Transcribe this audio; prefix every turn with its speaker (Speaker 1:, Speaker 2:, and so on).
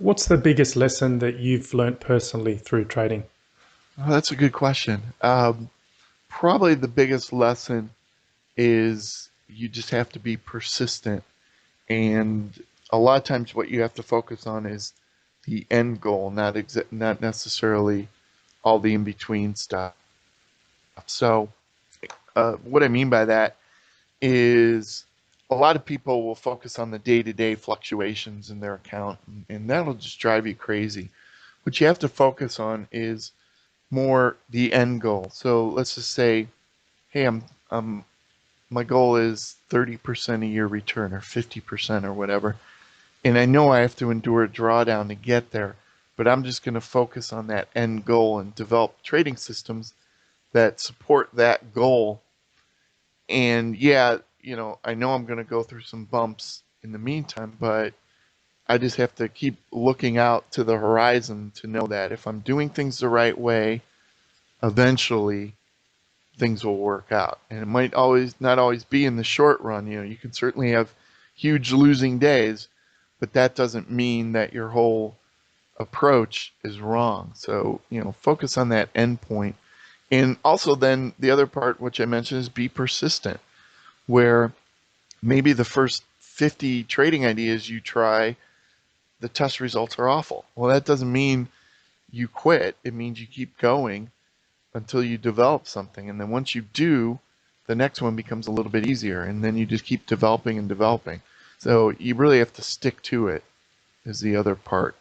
Speaker 1: What's the biggest lesson that you've learnt personally through trading?
Speaker 2: Oh, that's a good question. Probably the biggest lesson is you just have to be persistent. And a lot of times, what you have to focus on is the end goal, not necessarily all the in between stuff. So, what I mean by that is a lot of people will focus on the day to day fluctuations in their account, and that'll just drive you crazy. What you have to focus on is more the end goal. So let's just say, hey, my goal is 30% a year return or 50% or whatever. And I know I have to endure a drawdown to get there, but I'm just going to focus on that end goal and develop trading systems that support that goal. And yeah, I know I'm going to go through some bumps in the meantime, but I just have to keep looking out to the horizon to know that if I'm doing things the right way, eventually things will work out. And it might always not always be in the short run. You can certainly have huge losing days, but that doesn't mean that your whole approach is wrong. So, focus on that end point. And also then the other part which I mentioned is be persistent, where maybe the first 50 trading ideas you try, the test results are awful. Well, that doesn't mean you quit. It means you keep going until you develop something. And then once you do, the next one becomes a little bit easier. And then you just keep developing and developing. So you really have to stick to it, is the other part.